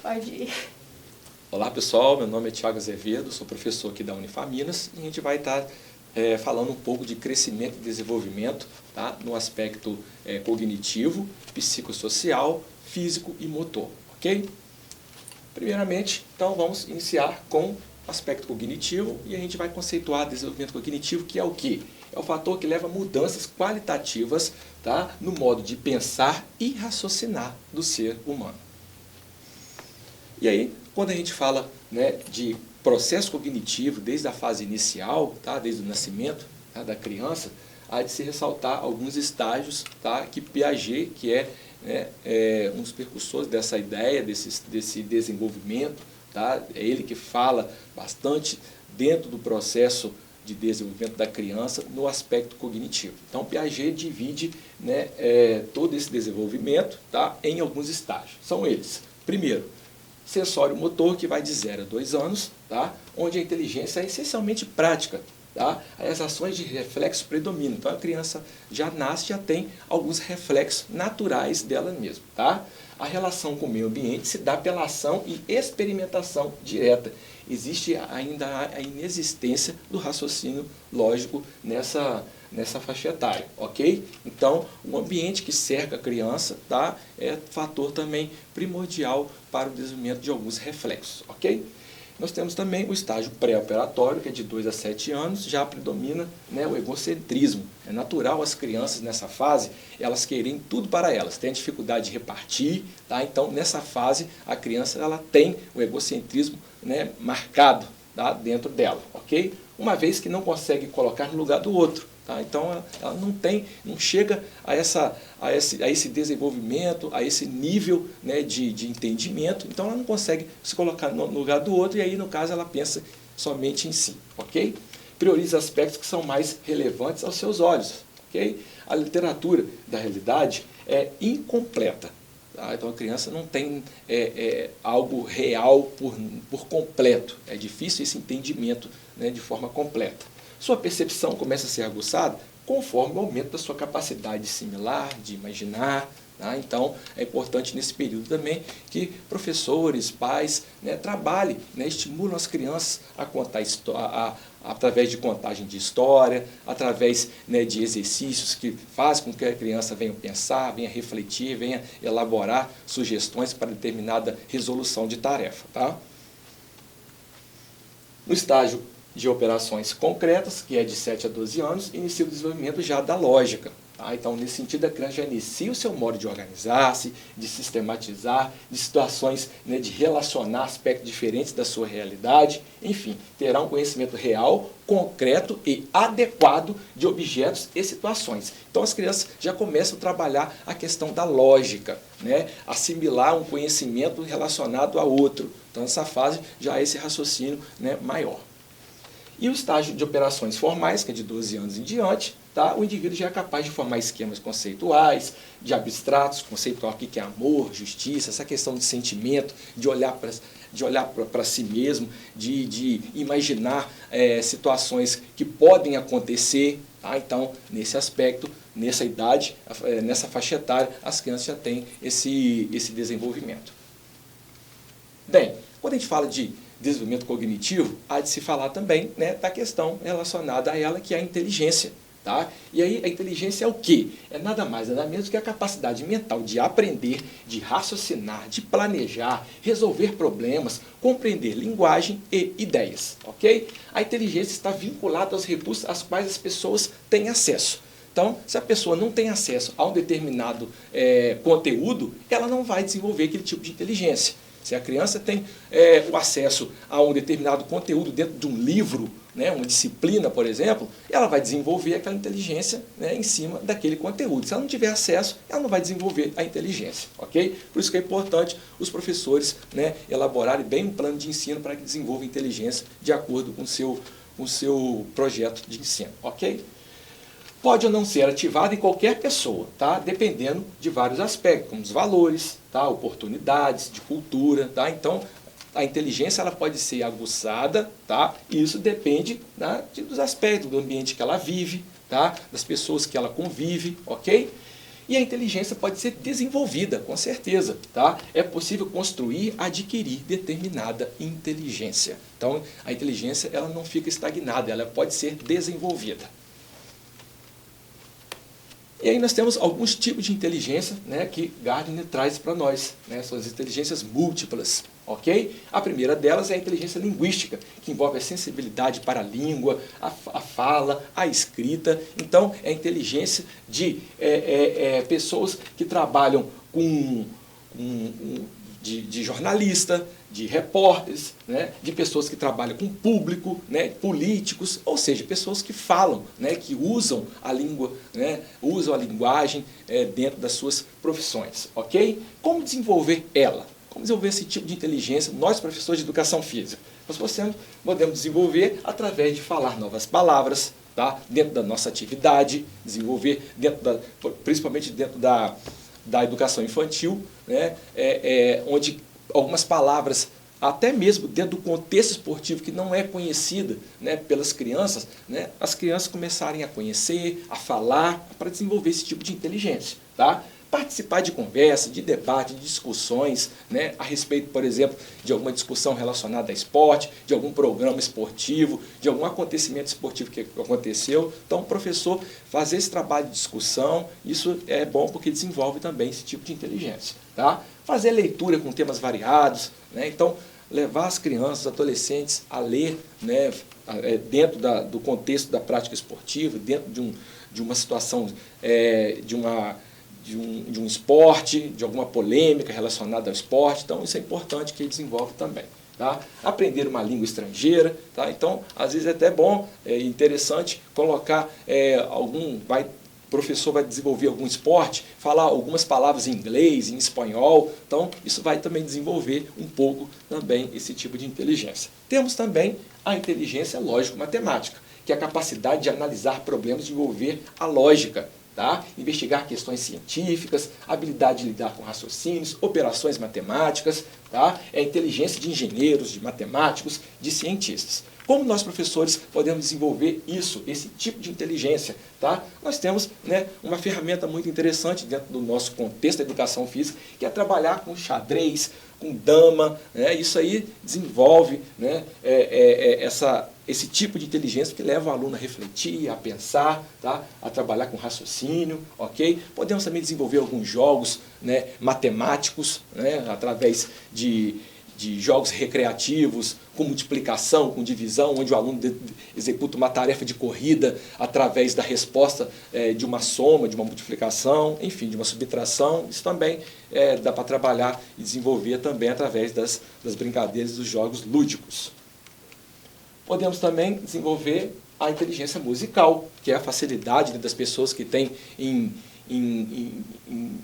Pode ir. Olá pessoal, meu nome é Thiago Azevedo, sou professor aqui da Unifaminas e a gente vai estar falando um pouco de crescimento e desenvolvimento, tá? No aspecto cognitivo, psicossocial, físico e motor, ok? Primeiramente, então vamos iniciar com o aspecto cognitivo e a gente vai conceituar desenvolvimento cognitivo, que é o quê? É o fator que leva a mudanças qualitativas, tá? No modo de pensar e raciocinar do ser humano. E aí, quando a gente fala, né, de processo cognitivo, desde a fase inicial, tá, desde o nascimento, tá, da criança, há de se ressaltar alguns estágios, tá, que Piaget, que é um dos percussores dessa ideia, desse desenvolvimento, tá, é ele que fala bastante dentro do processo de desenvolvimento da criança no aspecto cognitivo. Então, Piaget divide, né, todo esse desenvolvimento, tá, em alguns estágios. São eles. Primeiro, sensório motor, que vai de 0 a 2 anos, tá? Onde a inteligência é essencialmente prática. Tá? As ações de reflexo predominam. Então a criança já nasce, já tem alguns reflexos naturais dela mesma. Tá? A relação com o meio ambiente se dá pela ação e experimentação direta. Existe ainda a inexistência do raciocínio lógico nessa faixa etária, ok? Então, o ambiente que cerca a criança, tá, é fator também primordial para o desenvolvimento de alguns reflexos, ok? Nós temos também o estágio pré-operatório, que é de 2 a 7 anos, já predomina, né, o egocentrismo. É natural as crianças nessa fase, elas querem tudo para elas, têm a dificuldade de repartir, tá? Então nessa fase a criança ela tem o egocentrismo, né, marcado, tá, dentro dela, ok? Uma vez que não consegue colocar no lugar do outro. Tá? Então ela não chega a esse desenvolvimento, a esse nível, né, de entendimento, então ela não consegue se colocar no lugar do outro e aí no caso ela pensa somente em si, ok? Prioriza aspectos que são mais relevantes aos seus olhos, ok? A literatura da realidade é incompleta. Tá? Então a criança não tem algo real por completo, é difícil esse entendimento, né, de forma completa. Sua percepção começa a ser aguçada conforme o aumento da sua capacidade de assimilar, de imaginar. Tá? Então, é importante nesse período também que professores, pais, né, trabalhem, né, estimulam as crianças a contar através de contagem de história, através, né, de exercícios que fazem com que a criança venha pensar, venha refletir, venha elaborar sugestões para determinada resolução de tarefa. Tá? No estágio de operações concretas, que é de 7 a 12 anos, inicia o desenvolvimento já da lógica. Tá? Então, nesse sentido, a criança já inicia o seu modo de organizar-se, de sistematizar, de situações, né, de relacionar aspectos diferentes da sua realidade, enfim, terá um conhecimento real, concreto e adequado de objetos e situações. Então, as crianças já começam a trabalhar a questão da lógica, né? Assimilar um conhecimento relacionado a outro. Então, nessa fase já há esse raciocínio, né, maior. E o estágio de operações formais, que é de 12 anos em diante, tá? O indivíduo já é capaz de formar esquemas conceituais, de abstratos, conceitual o que é amor, justiça, essa questão de sentimento, de olhar para si mesmo, de imaginar situações que podem acontecer. Tá? Então, nesse aspecto, nessa idade, nessa faixa etária, as crianças já têm esse desenvolvimento. Bem, quando a gente fala de desenvolvimento cognitivo, há de se falar também, né, da questão relacionada a ela, que é a inteligência. Tá? E aí a inteligência é o quê? É nada mais, nada menos que a capacidade mental de aprender, de raciocinar, de planejar, resolver problemas, compreender linguagem e ideias. Ok? A inteligência está vinculada aos recursos aos quais as pessoas têm acesso. Então, se a pessoa não tem acesso a um determinado conteúdo, ela não vai desenvolver aquele tipo de inteligência. Se a criança tem o acesso a um determinado conteúdo dentro de um livro, né, uma disciplina, por exemplo, ela vai desenvolver aquela inteligência, né, em cima daquele conteúdo. Se ela não tiver acesso, ela não vai desenvolver a inteligência. Ok? Por isso que é importante os professores, né, elaborarem bem um plano de ensino para que desenvolvam inteligência de acordo com o seu projeto de ensino. Ok? Pode ou não ser ativado em qualquer pessoa, tá? Dependendo de vários aspectos, como os valores, tá? Oportunidades, de cultura. Tá? Então, a inteligência ela pode ser aguçada, tá? E isso depende, tá, dos aspectos do ambiente que ela vive, tá? Das pessoas que ela convive, ok? E a inteligência pode ser desenvolvida, com certeza, tá? É possível construir, adquirir determinada inteligência. Então, a inteligência ela não fica estagnada, ela pode ser desenvolvida. E aí nós temos alguns tipos de inteligência, né, que Gardner traz para nós, né, são as inteligências múltiplas, ok? A primeira delas é a inteligência linguística, que envolve a sensibilidade para a língua, a fala, a escrita. Então, é a inteligência de pessoas que trabalham de jornalista, de repórteres, né, de pessoas que trabalham com público, né, políticos, ou seja, pessoas que falam, né, que usam a língua, né, usam a linguagem dentro das suas profissões, ok? Como desenvolver ela? Como desenvolver esse tipo de inteligência? Nós, professores de educação física, nós podemos desenvolver através de falar novas palavras, tá? Dentro da nossa atividade, desenvolver principalmente dentro da educação infantil, né, onde algumas palavras, até mesmo dentro do contexto esportivo que não é conhecida, né, pelas crianças, né, as crianças começarem a conhecer, a falar, para desenvolver esse tipo de inteligência. Tá? Participar de conversa, de debate, de discussões, né, a respeito, por exemplo, de alguma discussão relacionada a esporte, de algum programa esportivo, de algum acontecimento esportivo que aconteceu. Então, o professor fazer esse trabalho de discussão, isso é bom porque desenvolve também esse tipo de inteligência. Tá? Fazer leitura com temas variados, né? Então, levar as crianças, os adolescentes a ler, né, dentro do contexto da prática esportiva, dentro de uma situação, de um esporte, de alguma polêmica relacionada ao esporte. Então, isso é importante que ele desenvolve também. Tá? Aprender uma língua estrangeira. Tá? Então, às vezes é até bom, interessante colocar o professor vai desenvolver algum esporte, falar algumas palavras em inglês, em espanhol. Então, isso vai também desenvolver um pouco também esse tipo de inteligência. Temos também a inteligência lógico-matemática, que é a capacidade de analisar problemas e desenvolver a lógica. Tá? Investigar questões científicas, habilidade de lidar com raciocínios, operações matemáticas, tá? É a inteligência de engenheiros, de matemáticos, de cientistas. Como nós, professores, podemos desenvolver isso, esse tipo de inteligência? Tá? Nós temos, né, uma ferramenta muito interessante dentro do nosso contexto da educação física, que é trabalhar com xadrez, com dama, né? Isso aí desenvolve, né, esse tipo de inteligência que leva o aluno a refletir, a pensar, tá? A trabalhar com raciocínio, ok? Podemos também desenvolver alguns jogos, né, matemáticos, né, através de jogos recreativos, com multiplicação, com divisão, onde o aluno executa uma tarefa de corrida através da resposta de uma soma, de uma multiplicação, enfim, de uma subtração. Isso também dá para trabalhar e desenvolver também através das brincadeiras dos jogos lúdicos. Podemos também desenvolver a inteligência musical, que é a facilidade, né, das pessoas que têm em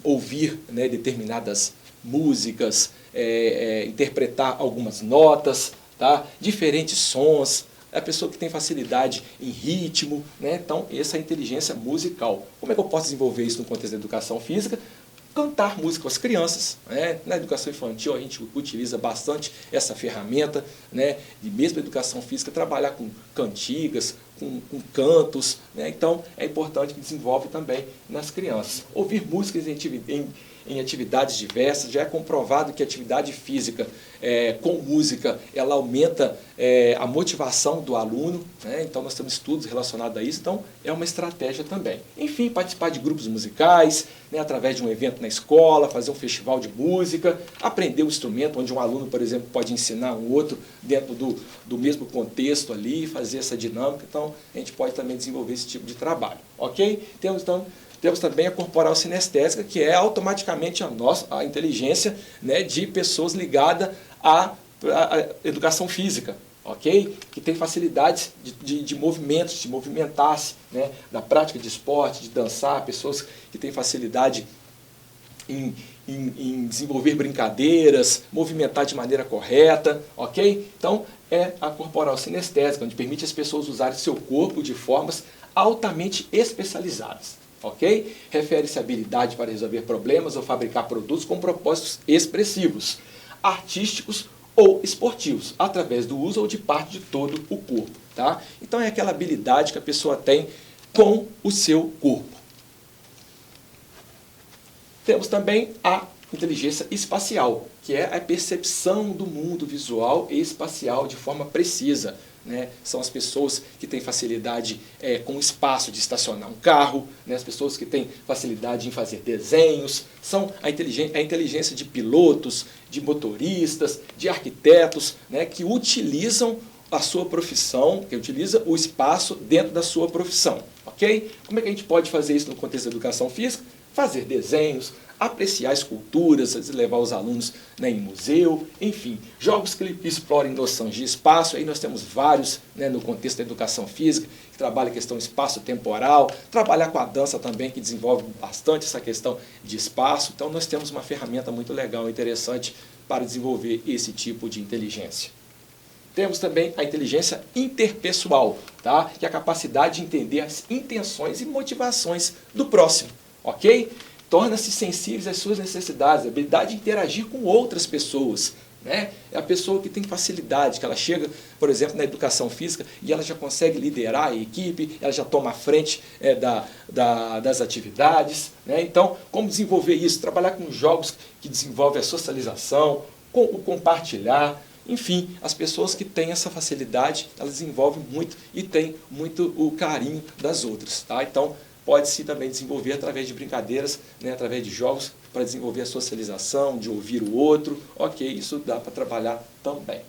ouvir, né, determinadas músicas, interpretar algumas notas, tá? Diferentes sons, é a pessoa que tem facilidade em ritmo, né? Então, essa é a inteligência musical. Como é que eu posso desenvolver isso no contexto da educação física? Cantar música com as crianças, né? Na educação infantil a gente utiliza bastante essa ferramenta, né? E mesmo na educação física, trabalhar com cantigas, com cantos, né? Então é importante que desenvolve também nas crianças. Ouvir músicas em atividades diversas, já é comprovado que a atividade física com música, ela aumenta a motivação do aluno, né? Então nós temos estudos relacionados a isso, então é uma estratégia também. Enfim, participar de grupos musicais, né, através de um evento na escola, fazer um festival de música, aprender um instrumento, onde um aluno, por exemplo, pode ensinar um outro dentro do mesmo contexto ali, fazer essa dinâmica. Então, a gente pode também desenvolver esse tipo de trabalho, ok? Temos também a corporal sinestésica, que é automaticamente a inteligência, né, de pessoas ligadas à educação física, ok? Que tem facilidades de movimentos, de movimentar-se, né, da prática de esporte, de dançar, pessoas que têm facilidade em desenvolver brincadeiras, movimentar de maneira correta, ok? Então, é a corporal sinestésica, onde permite às pessoas usarem seu corpo de formas altamente especializadas. Ok? Refere-se à habilidade para resolver problemas ou fabricar produtos com propósitos expressivos, artísticos ou esportivos, através do uso ou de parte de todo o corpo. Tá? Então é aquela habilidade que a pessoa tem com o seu corpo. Temos também a inteligência espacial, que é a percepção do mundo visual e espacial de forma precisa. Né? São as pessoas que têm facilidade com o espaço de estacionar um carro, né? As pessoas que têm facilidade em fazer desenhos, são a inteligência de pilotos, de motoristas, de arquitetos, né? Que utilizam a sua profissão, que utiliza o espaço dentro da sua profissão. Ok? Como é que a gente pode fazer isso no contexto da educação física? Fazer desenhos, apreciar esculturas, levar os alunos, né, em museu, enfim, jogos que explorem noções de espaço. Aí nós temos vários, né, no contexto da educação física, que trabalha a questão espaço-temporal, trabalhar com a dança também, que desenvolve bastante essa questão de espaço. Então nós temos uma ferramenta muito legal e interessante para desenvolver esse tipo de inteligência. Temos também a inteligência interpessoal, tá? Que é a capacidade de entender as intenções e motivações do próximo, ok? Torna-se sensíveis às suas necessidades, a habilidade de interagir com outras pessoas. Né? É a pessoa que tem facilidade, que ela chega, por exemplo, na educação física e ela já consegue liderar a equipe, ela já toma a frente das atividades. Né? Então, como desenvolver isso? Trabalhar com jogos que desenvolvem a socialização, com o compartilhar. Enfim, as pessoas que têm essa facilidade, elas desenvolvem muito e têm muito o carinho das outras. Tá? Então, pode-se também desenvolver através de brincadeiras, né, através de jogos, para desenvolver a socialização, de ouvir o outro. Ok, isso dá para trabalhar também.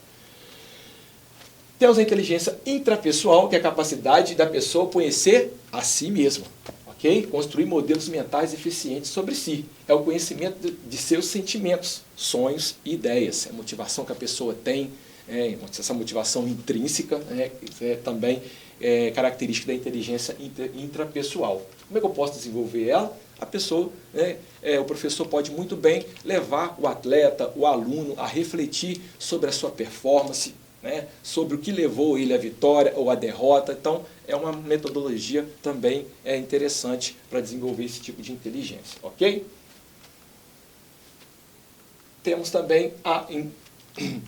Temos a inteligência intrapessoal, que é a capacidade da pessoa conhecer a si mesma. Ok? Construir modelos mentais eficientes sobre si. É o conhecimento de seus sentimentos, sonhos e ideias. É a motivação que a pessoa tem, essa motivação intrínseca, também é característica da inteligência intrapessoal. Como é que eu posso desenvolver ela? A pessoa, o professor pode muito bem levar o atleta, o aluno, a refletir sobre a sua performance, né, sobre o que levou ele à vitória ou à derrota. Então, é uma metodologia também interessante para desenvolver esse tipo de inteligência. Ok? Temos também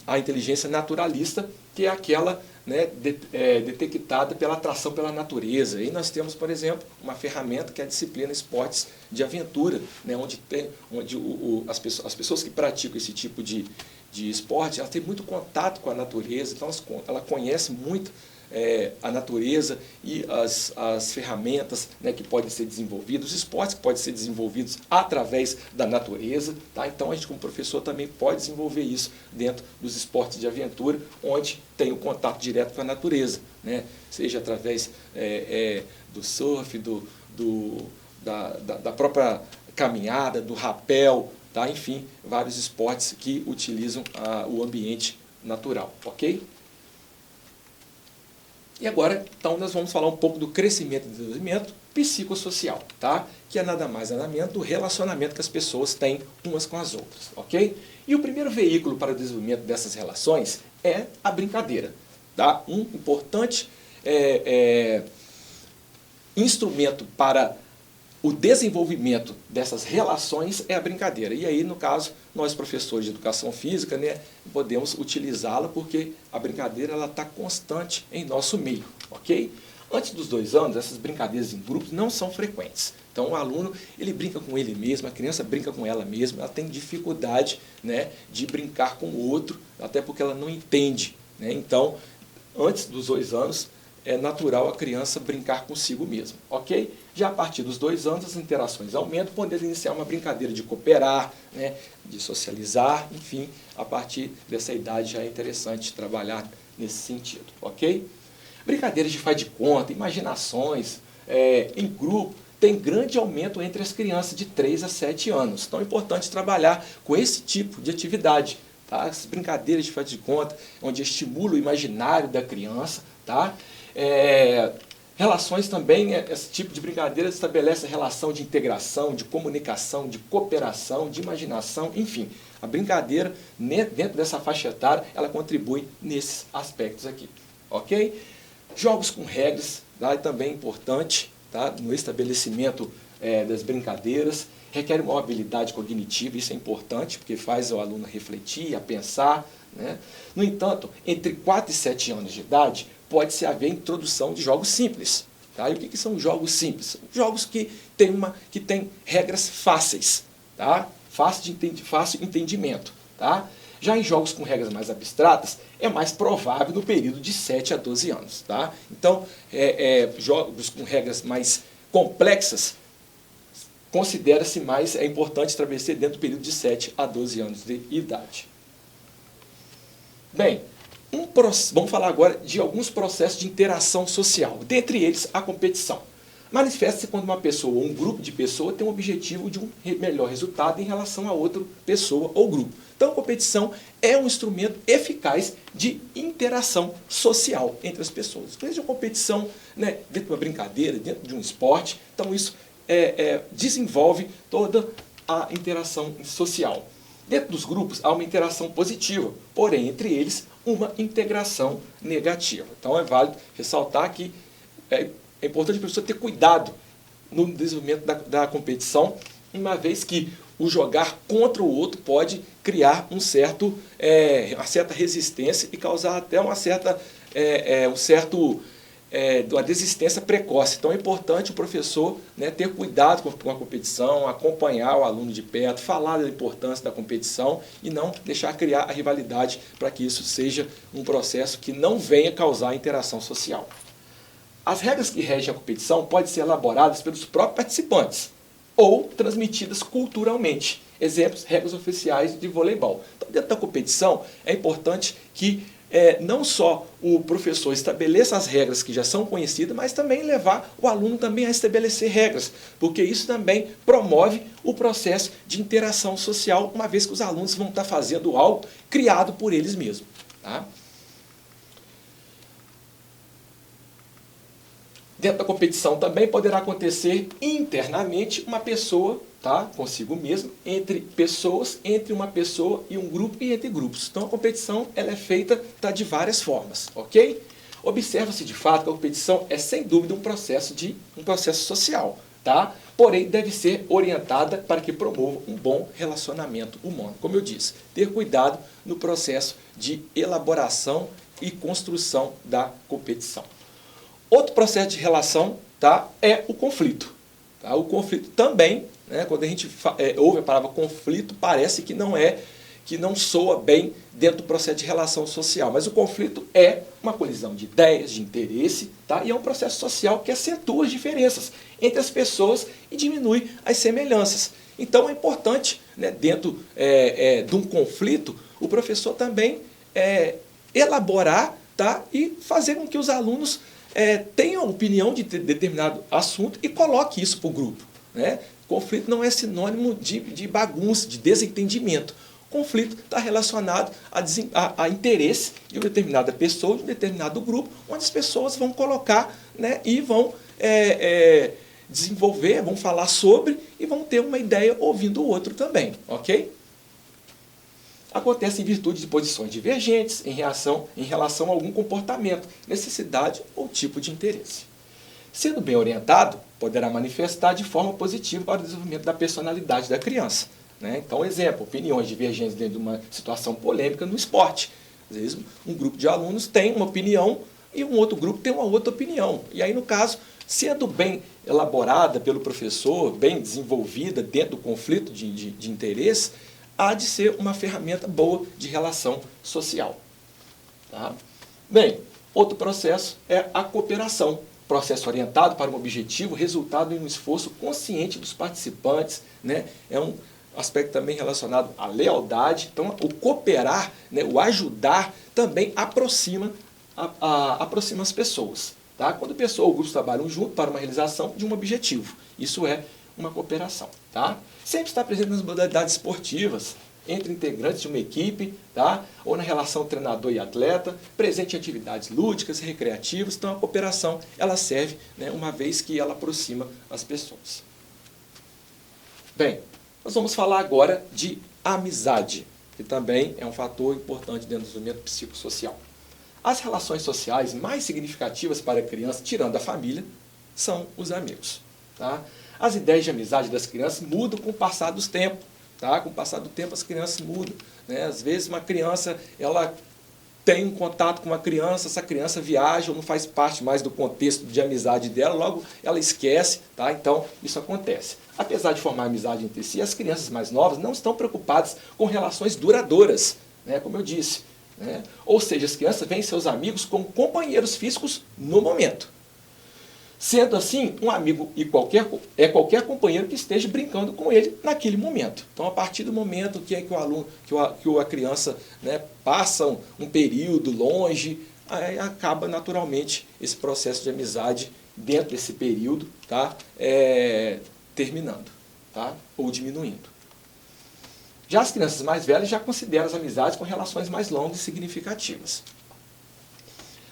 a inteligência naturalista, que é aquela, né, detectada pela atração pela natureza. E nós temos, por exemplo, uma ferramenta que é a disciplina Esportes de Aventura, né, onde as pessoas que praticam esse tipo de esporte, elas têm muito contato com a natureza, então ela conhece muito a natureza e as ferramentas, né, que podem ser desenvolvidas, os esportes que podem ser desenvolvidos através da natureza. Tá? Então a gente, como professor, também pode desenvolver isso dentro dos esportes de aventura, onde tem o contato direto com a natureza, né? Seja através do surf, da própria caminhada, do rapel, tá? Enfim, vários esportes que utilizam o ambiente natural. Ok? E agora, então, nós vamos falar um pouco do crescimento e desenvolvimento psicossocial, tá? Que é nada mais nada menos do relacionamento que as pessoas têm umas com as outras, ok? E o primeiro veículo para o desenvolvimento dessas relações é a brincadeira, tá? Um importante instrumento para o desenvolvimento dessas relações é a brincadeira. E aí, no caso, nós, professores de educação física, né, podemos utilizá-la porque a brincadeira está constante em nosso meio. Ok? Antes dos 2 anos, essas brincadeiras em grupos não são frequentes. Então, o aluno, ele brinca com ele mesmo, a criança brinca com ela mesma, ela tem dificuldade, né, de brincar com o outro, até porque ela não entende. Né? Então, antes dos 2 anos, é natural a criança brincar consigo mesma, ok? Já a partir dos 2 anos, as interações aumentam, podendo iniciar uma brincadeira de cooperar, né, de socializar, enfim, a partir dessa idade já é interessante trabalhar nesse sentido, ok? Brincadeiras de faz de conta, imaginações, em grupo, tem grande aumento entre as crianças de 3 a 7 anos. Então é importante trabalhar com esse tipo de atividade, tá? As brincadeiras de faz de conta, onde estimula o imaginário da criança, tá? Relações também, esse tipo de brincadeira estabelece a relação de integração, de comunicação, de cooperação, de imaginação, enfim. A brincadeira, dentro dessa faixa etária, ela contribui nesses aspectos aqui, ok? Jogos com regras, tá? Também é importante, tá? No estabelecimento das brincadeiras, requer uma habilidade cognitiva, isso é importante, porque faz o aluno refletir, a pensar, né? No entanto, entre 4 e 7 anos de idade, pode-se haver introdução de jogos simples. Tá? E o que são jogos simples? Jogos que têm regras fáceis. tá? Fácil entendimento. Tá? Já em jogos com regras mais abstratas, é mais provável no período de 7 a 12 anos. Tá? Então, jogos com regras mais complexas, considera-se mais importante estabelecer dentro do período de 7 a 12 anos de idade. Bem, vamos falar agora de alguns processos de interação social, dentre eles a competição. Manifesta-se quando uma pessoa ou um grupo de pessoas tem o objetivo de um melhor resultado em relação a outra pessoa ou grupo. Então, a competição é um instrumento eficaz de interação social entre as pessoas. Seja uma competição, né, dentro de uma brincadeira, dentro de um esporte, então isso desenvolve toda a interação social. Dentro dos grupos há uma interação positiva, porém, entre eles, uma integração negativa. Então, é válido ressaltar que é importante a pessoa ter cuidado no desenvolvimento da competição, uma vez que o jogar contra o outro pode criar uma certa resistência e causar até uma desistência precoce. Então é importante o professor, né, ter cuidado com a competição, acompanhar o aluno de perto, falar da importância da competição e não deixar criar a rivalidade para que isso seja um processo que não venha causar interação social. As regras que regem a competição podem ser elaboradas pelos próprios participantes ou transmitidas culturalmente. Exemplos, regras oficiais de voleibol. Então, dentro da competição, é importante que não só o professor estabeleça as regras que já são conhecidas, mas também levar o aluno também a estabelecer regras, porque isso também promove o processo de interação social, uma vez que os alunos vão estar fazendo algo criado por eles mesmos. Tá? Dentro da competição também poderá acontecer internamente uma pessoa, tá, consigo mesmo, entre pessoas, entre uma pessoa e um grupo e entre grupos. Então a competição ela é feita de várias formas, ok? Observa-se de fato que a competição é sem dúvida um processo social, tá? Porém deve ser orientada para que promova um bom relacionamento humano. Como eu disse, ter cuidado no processo de elaboração e construção da competição. Outro processo de relação, tá, é o conflito. Tá? O conflito também, né, quando a gente ouve a palavra conflito, parece que não soa bem dentro do processo de relação social. Mas o conflito é uma colisão de ideias, de interesse, tá? E é um processo social que acentua as diferenças entre as pessoas e diminui as semelhanças. Então é importante, né, dentro de um conflito, o professor também elaborar, tá, e fazer com que os alunos tenha opinião de determinado assunto e coloque isso para o grupo. Né? Conflito não é sinônimo de bagunça, de desentendimento. Conflito está relacionado a interesse de uma determinada pessoa, de um determinado grupo, onde as pessoas vão colocar, né, e vão desenvolver, vão falar sobre e vão ter uma ideia ouvindo o outro também. Ok? Acontece em virtude de posições divergentes em relação a algum comportamento, necessidade ou tipo de interesse. Sendo bem orientado, poderá manifestar de forma positiva para o desenvolvimento da personalidade da criança. Né? Então, exemplo, opiniões divergentes dentro de uma situação polêmica no esporte. Às vezes, um grupo de alunos tem uma opinião e um outro grupo tem uma outra opinião. E aí, no caso, sendo bem elaborada pelo professor, bem desenvolvida dentro do conflito de interesse, há de ser uma ferramenta boa de relação social. Tá? Bem, outro processo é a cooperação. Processo orientado para um objetivo, resultado em um esforço consciente dos participantes. Né? É um aspecto também relacionado à lealdade. Então, o cooperar, né, o ajudar, também aproxima as pessoas. Tá? Quando pessoa ou grupos trabalham junto para uma realização de um objetivo. Isso é uma cooperação. Tá? Sempre está presente nas modalidades esportivas, entre integrantes de uma equipe, tá? Ou na relação treinador e atleta, presente em atividades lúdicas e recreativas. Então a cooperação ela serve, né, uma vez que ela aproxima as pessoas. Bem, nós vamos falar agora de amizade, que também é um fator importante dentro do desenvolvimento psicossocial. As relações sociais mais significativas para a criança, tirando a família, são os amigos. Tá? As ideias de amizade das crianças mudam com o passar dos tempos. Tá? Com o passar do tempo as crianças mudam. Né? Às vezes uma criança ela tem um contato com uma criança, essa criança viaja ou não faz parte mais do contexto de amizade dela, logo ela esquece, tá? Então isso acontece. Apesar de formar amizade entre si, as crianças mais novas não estão preocupadas com relações duradouras, né? Como eu disse, né? Ou seja, as crianças veem seus amigos como companheiros físicos no momento. Sendo assim, um amigo é qualquer companheiro que esteja brincando com ele naquele momento. Então, a partir do momento que a criança, né, passa um período longe, aí acaba naturalmente esse processo de amizade dentro desse período, tá, terminando, tá, ou diminuindo. Já as crianças mais velhas já consideram as amizades com relações mais longas e significativas.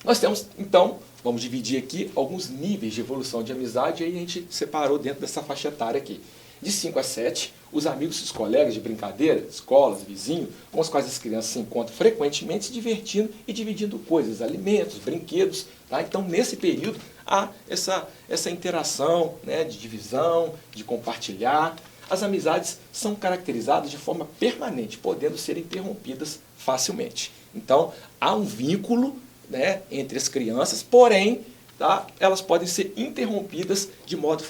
Nós temos, então, vamos dividir aqui alguns níveis de evolução de amizade, e aí a gente separou dentro dessa faixa etária aqui. De 5 a 7, os amigos e os colegas de brincadeira, escolas, vizinhos, com os quais as crianças se encontram frequentemente se divertindo e dividindo coisas, alimentos, brinquedos. Tá? Então, nesse período, há essa interação, né, de divisão, de compartilhar. As amizades são caracterizadas de forma permanente, podendo ser interrompidas facilmente. Então, há um vínculo, né, entre as crianças, porém, tá, elas podem ser interrompidas de modo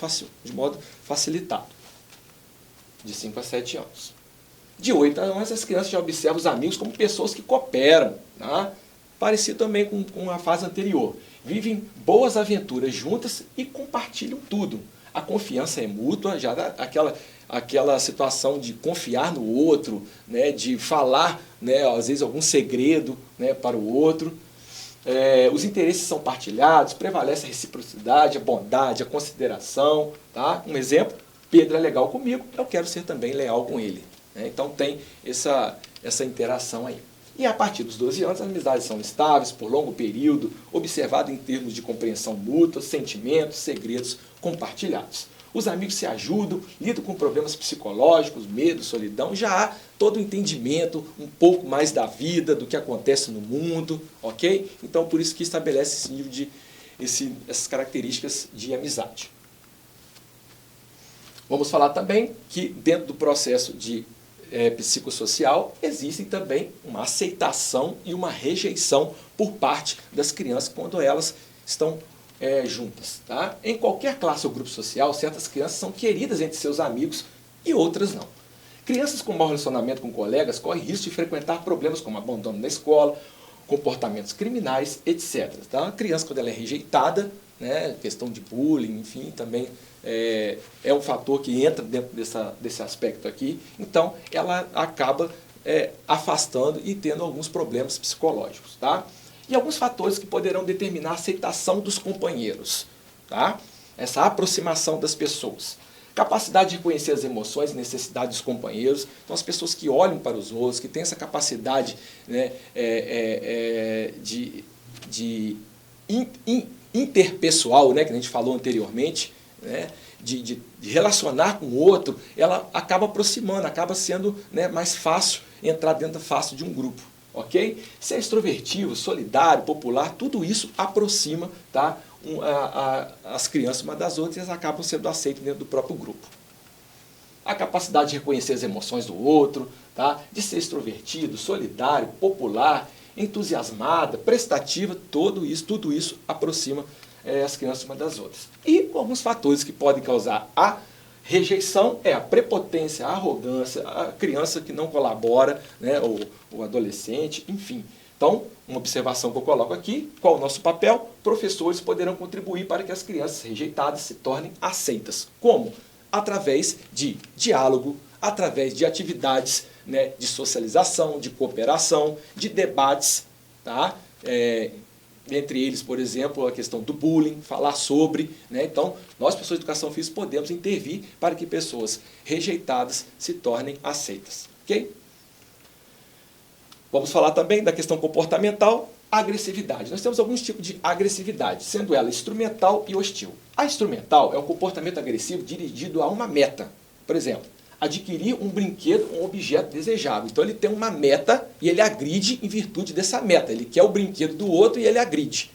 facilitado. De 5 a 7 anos. De 8 a 11, as crianças já observam os amigos como pessoas que cooperam, tá? Parecido também com a fase anterior. Vivem boas aventuras juntas e compartilham tudo. A confiança é mútua, já dá aquela situação de confiar no outro, né, de falar, né, às vezes algum segredo, né, para o outro. Os interesses são partilhados, prevalece a reciprocidade, a bondade, a consideração. Tá? Um exemplo, Pedro é legal comigo, eu quero ser também leal com ele. Né? Então tem essa interação aí. E a partir dos 12 anos, as amizades são estáveis, por longo período, observado em termos de compreensão mútua, sentimentos, segredos compartilhados. Os amigos se ajudam, lidam com problemas psicológicos, medo, solidão, já há todo o entendimento, um pouco mais da vida, do que acontece no mundo, ok? Então, por isso que estabelece esse nível essas características de amizade. Vamos falar também que dentro do processo de psicossocial, existe também uma aceitação e uma rejeição por parte das crianças quando elas estão juntas. Tá? Em qualquer classe ou grupo social, certas crianças são queridas entre seus amigos e outras não. Crianças com mau relacionamento com colegas correm risco de frequentar problemas como abandono na escola, comportamentos criminais, etc. Tá? A criança, quando ela é rejeitada, né, questão de bullying, enfim, também é um fator que entra dentro desse aspecto aqui. Então, ela acaba afastando e tendo alguns problemas psicológicos. Tá? E alguns fatores que poderão determinar a aceitação dos companheiros. Tá? Essa aproximação das pessoas. Capacidade de reconhecer as emoções e necessidades dos companheiros. Então, as pessoas que olham para os outros, que têm essa capacidade, né, de interpessoal, né, que a gente falou anteriormente, né, de relacionar com o outro, ela acaba aproximando, acaba sendo, né, mais fácil entrar dentro da face de um grupo. Ok? Ser extrovertido, solidário, popular, tudo isso aproxima, tá, as crianças umas das outras e elas acabam sendo aceitas dentro do próprio grupo. A capacidade de reconhecer as emoções do outro, tá, de ser extrovertido, solidário, popular, entusiasmada, prestativa, tudo isso aproxima as crianças umas das outras. E alguns fatores que podem causar a rejeição é a prepotência, a arrogância, a criança que não colabora, né, o adolescente, enfim. Então, uma observação que eu coloco aqui, qual o nosso papel? Professores poderão contribuir para que as crianças rejeitadas se tornem aceitas. Como? Através de diálogo, através de atividades, né, de socialização, de cooperação, de debates, tá? Entre eles, por exemplo, a questão do bullying, falar sobre, né? Então, nós, pessoas de educação física, podemos intervir para que pessoas rejeitadas se tornem aceitas. Ok? Vamos falar também da questão comportamental, agressividade. Nós temos alguns tipos de agressividade, sendo ela instrumental e hostil. A instrumental é um comportamento agressivo dirigido a uma meta. Por exemplo, adquirir um brinquedo, um objeto desejável. Então ele tem uma meta e ele agride em virtude dessa meta. Ele quer o brinquedo do outro e ele agride.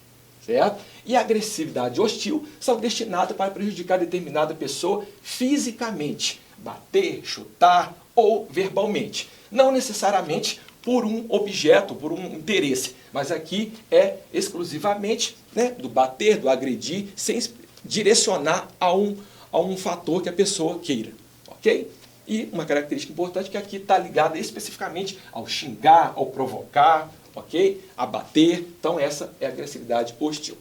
Certo? E a agressividade hostil são destinadas para prejudicar determinada pessoa fisicamente. Bater, chutar ou verbalmente. Não necessariamente por um objeto, por um interesse. Mas aqui é exclusivamente, né, do bater, do agredir, sem direcionar a um fator que a pessoa queira. Ok? E uma característica importante que aqui está ligada especificamente ao xingar, ao provocar, ok? A bater. Então essa é a agressividade hostil.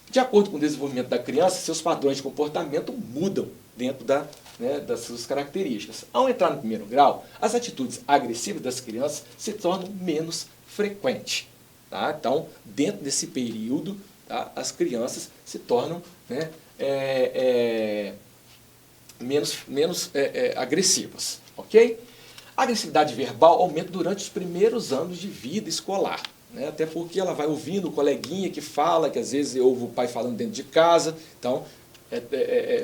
De acordo com o desenvolvimento da criança, seus padrões de comportamento mudam dentro das suas características. Ao entrar no primeiro grau, as atitudes agressivas das crianças se tornam menos frequentes. Tá? Então, dentro desse período, tá, as crianças se tornam, né, menos agressivas. Ok? A agressividade verbal aumenta durante os primeiros anos de vida escolar. Né? Até porque ela vai ouvindo o coleguinha que fala, que às vezes ouve o pai falando dentro de casa. Então,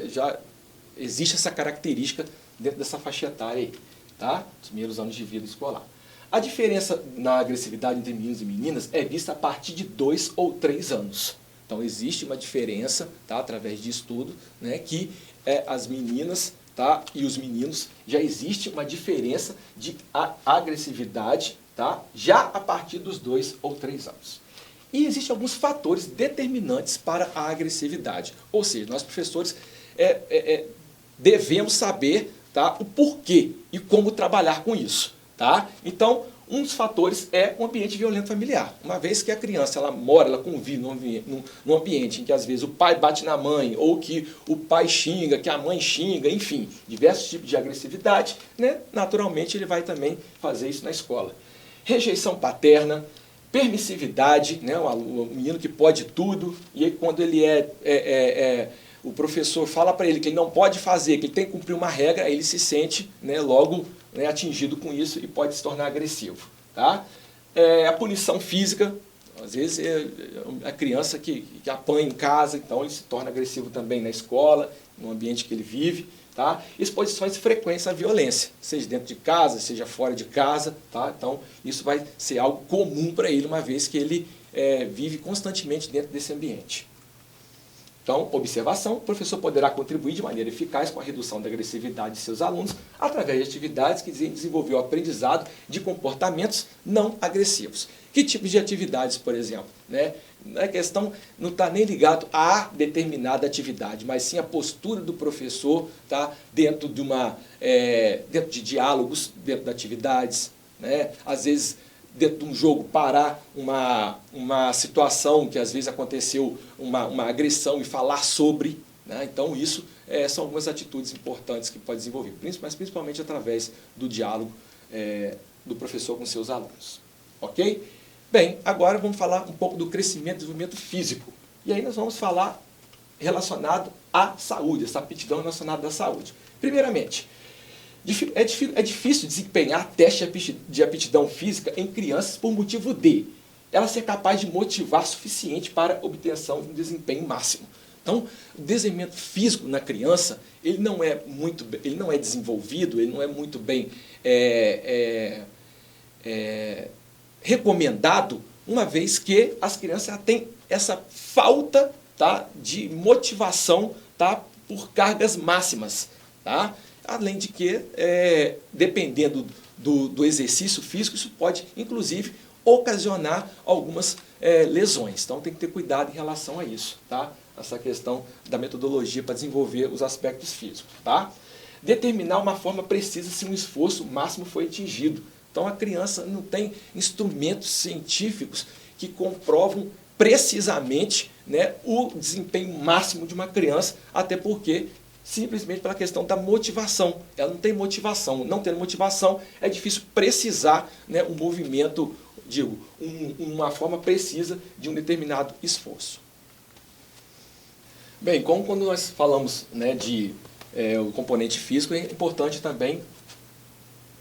já existe essa característica dentro dessa faixa etária aí, tá? Os primeiros anos de vida escolar. A diferença na agressividade entre meninos e meninas é vista a partir de 2 ou 3 anos. Então, existe uma diferença, tá, através de estudo, né, que as meninas, tá, e os meninos, já existe uma diferença de agressividade, tá, já a partir dos 2 ou 3 anos. E existem alguns fatores determinantes para a agressividade. Ou seja, nós professores devemos saber, tá, o porquê e como trabalhar com isso. Tá? Então, um dos fatores é o ambiente violento familiar. Uma vez que a criança ela convive num ambiente em que às vezes o pai bate na mãe, ou que o pai xinga, que a mãe xinga, enfim, diversos tipos de agressividade, né? Naturalmente ele vai também fazer isso na escola. Rejeição paterna, permissividade, né? O menino que pode tudo, e aí quando ele o professor fala para ele que ele não pode fazer, que ele tem que cumprir uma regra, aí ele se sente, né, logo, né, atingido com isso e pode se tornar agressivo. Tá? A punição física, às vezes é a criança que apanha em casa, então ele se torna agressivo também na escola, no ambiente que ele vive. Tá? Exposições frequentes à violência, seja dentro de casa, seja fora de casa. Tá? Então isso vai ser algo comum para ele, uma vez que ele vive constantemente dentro desse ambiente. Então, observação, o professor poderá contribuir de maneira eficaz com a redução da agressividade de seus alunos através de atividades que desenvolveu o aprendizado de comportamentos não agressivos. Que tipos de atividades, por exemplo? Né? A questão não está nem ligado a determinada atividade, mas sim a postura do professor, tá? dentro de diálogos, dentro de atividades, né? Às vezes dentro de um jogo, parar uma situação que às vezes aconteceu uma agressão e falar sobre. Né? Então isso são algumas atitudes importantes que pode desenvolver, mas principalmente através do diálogo do professor com seus alunos. Ok? Bem, agora vamos falar um pouco do crescimento e desenvolvimento físico. E aí nós vamos falar relacionado à saúde, essa aptidão relacionada à saúde. Primeiramente, é difícil desempenhar teste de aptidão física em crianças por motivo de ela ser capaz de motivar suficiente para a obtenção de um desempenho máximo. Então, o desenvolvimento físico na criança, ele não é desenvolvido, ele não é muito bem recomendado, uma vez que as crianças têm essa falta, tá, de motivação, tá, por cargas máximas. Tá? Além de que, dependendo do exercício físico, isso pode, inclusive, ocasionar algumas lesões. Então, tem que ter cuidado em relação a isso. Tá? Essa questão da metodologia para desenvolver os aspectos físicos. Tá? Determinar uma forma precisa se um esforço máximo foi atingido. Então, a criança não tem instrumentos científicos que comprovam precisamente, né, o desempenho máximo de uma criança, até porque simplesmente pela questão da motivação. Ela não tem motivação. Não tendo motivação, é difícil precisar, né, um movimento, uma forma precisa de um determinado esforço. Bem, como quando nós falamos, né, o componente físico, é importante também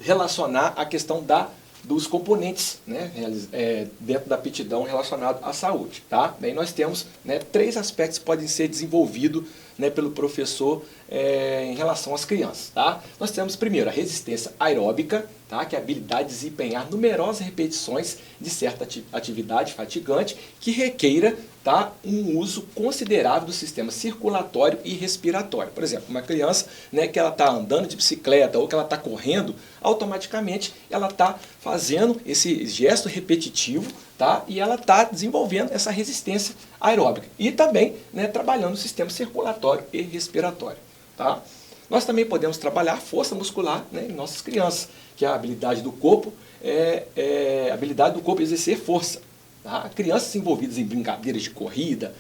relacionar a questão dos componentes, né, dentro da aptidão relacionado à saúde. Tá? Daí nós temos, né, 3 aspectos que podem ser desenvolvidos, né, pelo professor em relação às crianças. Tá? Nós temos primeiro a resistência aeróbica, tá? Que é a habilidade de desempenhar numerosas repetições de certa atividade fatigante que requeira, tá, um uso considerável do sistema circulatório e respiratório. Por exemplo, uma criança, né, que ela está andando de bicicleta ou que ela está correndo, automaticamente ela está fazendo esse gesto repetitivo, tá, e ela está desenvolvendo essa resistência aeróbica e também, né, trabalhando o sistema circulatório e respiratório. Tá? Nós também podemos trabalhar força muscular, né, em nossas crianças, que é a habilidade do corpo, a habilidade do corpo exercer força. Tá? Crianças envolvidas em brincadeiras de corrida,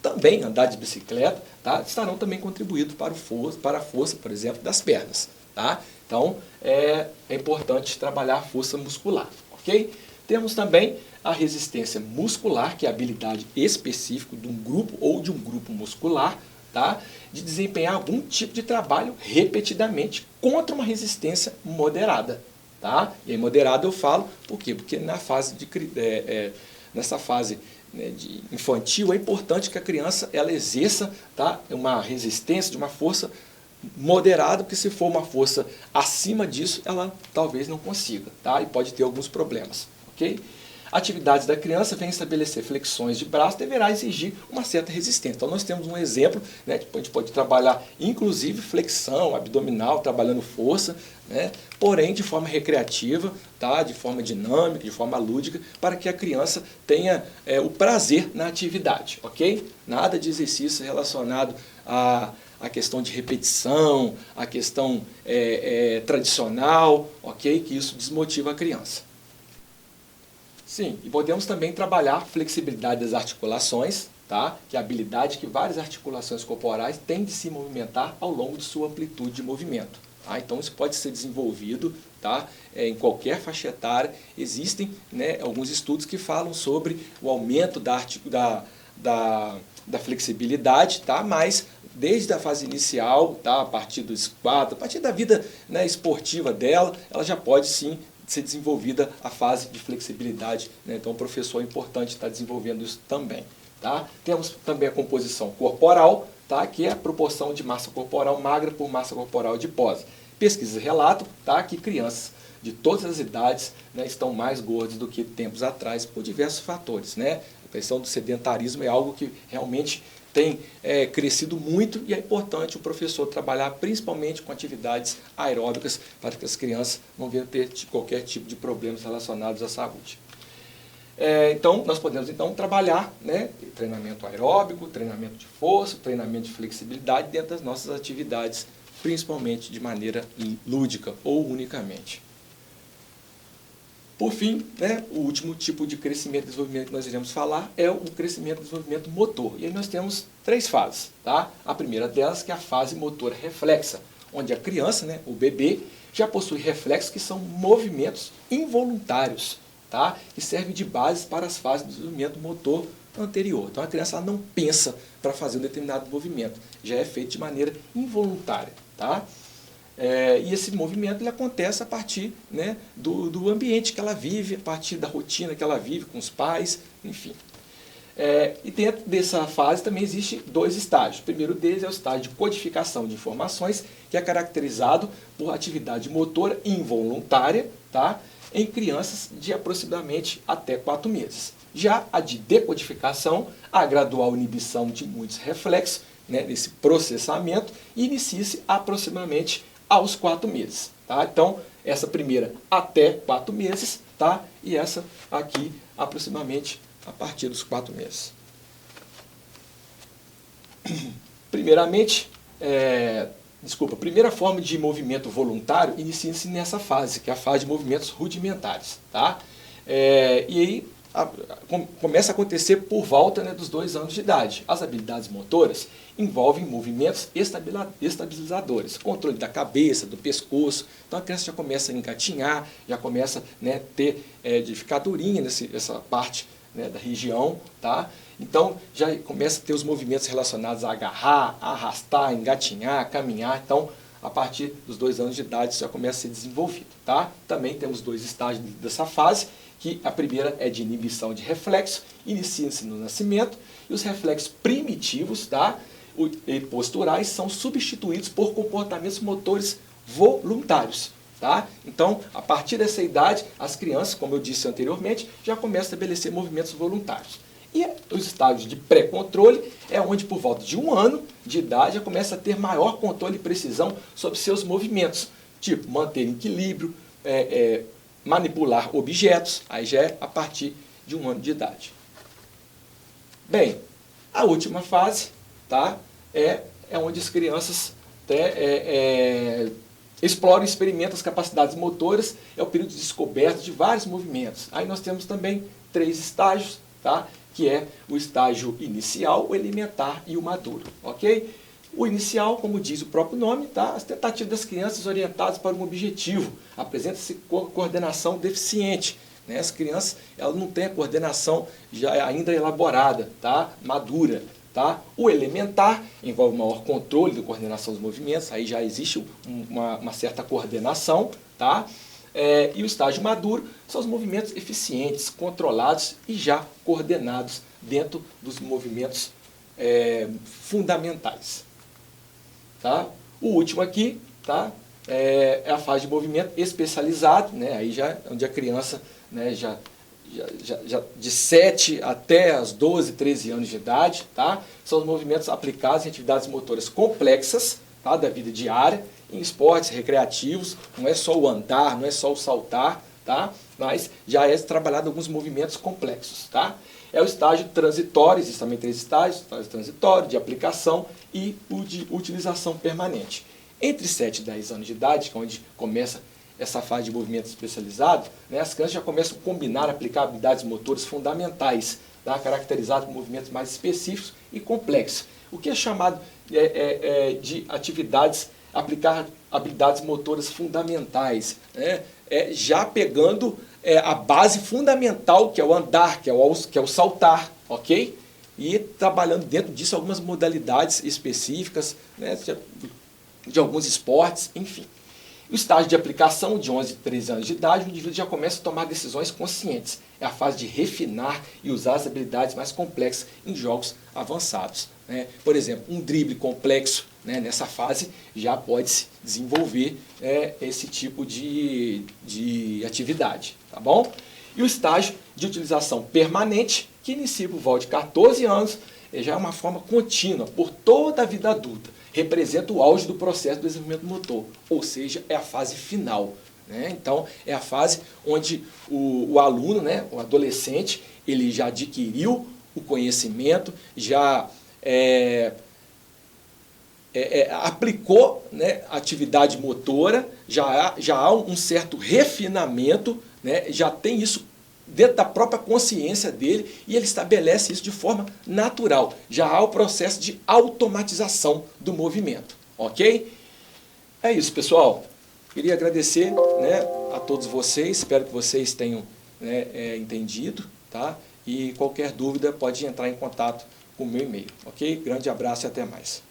também andar de bicicleta, tá? Estarão também contribuindo para a força, por exemplo, das pernas. Tá? Então, é importante trabalhar a força muscular. Ok? Temos também a resistência muscular, que é a habilidade específica de um grupo ou de um grupo muscular, tá? De desempenhar algum tipo de trabalho repetidamente contra uma resistência moderada. Tá? E aí moderada eu falo, por quê? Porque nessa fase, né, de infantil é importante que a criança ela exerça, tá, uma resistência de uma força moderada, porque se for uma força acima disso, ela talvez não consiga, tá? E pode ter alguns problemas. Ok? Atividades da criança vêm estabelecer flexões de braço, deverá exigir uma certa resistência. Então nós temos um exemplo, né, a gente pode trabalhar inclusive flexão abdominal, trabalhando força, né, porém de forma recreativa, tá, de forma dinâmica, de forma lúdica, para que a criança tenha o prazer na atividade. Ok? Nada de exercício relacionado a questão de repetição, a questão tradicional, ok? Que isso desmotiva a criança. Sim, e podemos também trabalhar flexibilidade das articulações, tá? Que é a habilidade que várias articulações corporais têm de se movimentar ao longo de sua amplitude de movimento. Tá? Então isso pode ser desenvolvido, tá? Em qualquer faixa etária. Existem, né, alguns estudos que falam sobre o aumento da flexibilidade, tá? Mas desde a fase inicial, tá? A partir dos 4, a partir da vida, né, esportiva dela, ela já pode sim ser desenvolvida a fase de flexibilidade, né? Então o professor é importante estar desenvolvendo isso também. Tá? Temos também a composição corporal, tá? Que é a proporção de massa corporal magra por massa corporal adiposa. Pesquisas relatam, tá, que crianças de todas as idades, né, estão mais gordas do que tempos atrás por diversos fatores. Né? A questão do sedentarismo é algo que realmente tem crescido muito e é importante o professor trabalhar principalmente com atividades aeróbicas para que as crianças não venham ter qualquer tipo de problemas relacionados à saúde. Então, nós podemos trabalhar, né, treinamento aeróbico, treinamento de força, treinamento de flexibilidade dentro das nossas atividades, principalmente de maneira lúdica ou unicamente. Por fim, né, o último tipo de crescimento e desenvolvimento que nós iremos falar é o crescimento e desenvolvimento motor. E aí nós temos 3 fases. Tá? A primeira delas que é a fase motora reflexa, onde a criança, né, o bebê, já possui reflexos que são movimentos involuntários, tá? Que servem de base para as fases de desenvolvimento motor anterior. Então a criança ela não pensa para fazer um determinado movimento, já é feito de maneira involuntária. Tá? E esse movimento ele acontece a partir, né, do ambiente que ela vive, a partir da rotina que ela vive com os pais, enfim. E dentro dessa fase também existe 2 estágios. O primeiro deles é o estágio de codificação de informações, que é caracterizado por atividade motora involuntária, tá, em crianças de aproximadamente até 4 meses. Já a de decodificação, a gradual inibição de muitos reflexos, né, nesse processamento, inicia-se aproximadamente aos 4 meses. Tá? Então, essa primeira até 4 meses, tá? E essa aqui aproximadamente a partir dos 4 meses. Primeiramente, primeira forma de movimento voluntário inicia-se nessa fase, que é a fase de movimentos rudimentares. Tá? E aí começa a acontecer por volta, né, dos 2 anos de idade. As habilidades motoras envolvem movimentos estabilizadores, controle da cabeça, do pescoço. Então a criança já começa a engatinhar, já começa, né, de ficar durinha nessa parte, né, da região. Tá? Então já começa a ter os movimentos relacionados a agarrar, a arrastar, engatinhar, caminhar. Então a partir dos 2 anos de idade isso já começa a ser desenvolvido. Tá? Também temos 2 estágios dessa fase, que a primeira é de inibição de reflexo, inicia-se no nascimento, e os reflexos primitivos, tá, e posturais são substituídos por comportamentos motores voluntários. Tá? Então, a partir dessa idade, as crianças, como eu disse anteriormente, já começam a estabelecer movimentos voluntários. E os estágios de pré-controle é onde, por volta de 1 ano de idade, já começa a ter maior controle e precisão sobre seus movimentos, tipo manter equilíbrio, manipular objetos, aí já é a partir de 1 ano de idade. Bem, a última fase, tá, é onde as crianças exploram e experimentam as capacidades motoras, é o período de descoberta de vários movimentos. Aí nós temos também 3 estágios, tá? Que é o estágio inicial, o elementar e o maduro, ok? O inicial, como diz o próprio nome, tá? As tentativas das crianças orientadas para um objetivo, apresenta-se coordenação deficiente, né? As crianças elas não têm a coordenação já ainda elaborada, tá? Madura. Tá? O elementar envolve maior controle da coordenação dos movimentos, aí já existe uma certa coordenação, tá? E o estágio maduro são os movimentos eficientes, controlados e já coordenados dentro dos movimentos fundamentais. Tá? O último aqui, tá? É a fase de movimento especializado, né? Aí já onde a criança, né, já de 7 até os 12, 13 anos de idade, tá? São os movimentos aplicados em atividades motoras complexas, tá? Da vida diária, em esportes recreativos, não é só o andar, não é só o saltar, tá? Mas já é trabalhado alguns movimentos complexos. Tá? É o estágio transitório, existem também 3 estágios, estágio transitório, de aplicação e o de utilização permanente. Entre 7 e 10 anos de idade, que é onde começa essa fase de movimento especializado, né, as crianças já começam a combinar, aplicar habilidades motoras fundamentais, tá, caracterizadas por movimentos mais específicos e complexos. O que é chamado de atividades, aplicar habilidades motoras fundamentais, né, já pegando a base fundamental, que é o andar, que é o saltar, ok? E trabalhando dentro disso algumas modalidades específicas, né, de alguns esportes, enfim. O estágio de aplicação, de 11 a 13 anos de idade, o indivíduo já começa a tomar decisões conscientes. É a fase de refinar e usar as habilidades mais complexas em jogos avançados. Né? Por exemplo, um drible complexo, né, nessa fase já pode-se desenvolver esse tipo de atividade. Tá bom? E o estágio de utilização permanente, que inicia por volta de 14 anos, já é uma forma contínua por toda a vida adulta. Representa o auge do processo do desenvolvimento motor, ou seja, é a fase final. Né? Então, é a fase onde o aluno, né, o adolescente, ele já adquiriu o conhecimento, já aplicou, né, a atividade motora, já há um certo refinamento, né, já tem isso dentro da própria consciência dele e ele estabelece isso de forma natural. Já há o processo de automatização do movimento, ok? É isso, pessoal. Queria agradecer, né, a todos vocês, espero que vocês tenham, né, entendido, tá? E qualquer dúvida pode entrar em contato com o meu e-mail, ok? Grande abraço e até mais.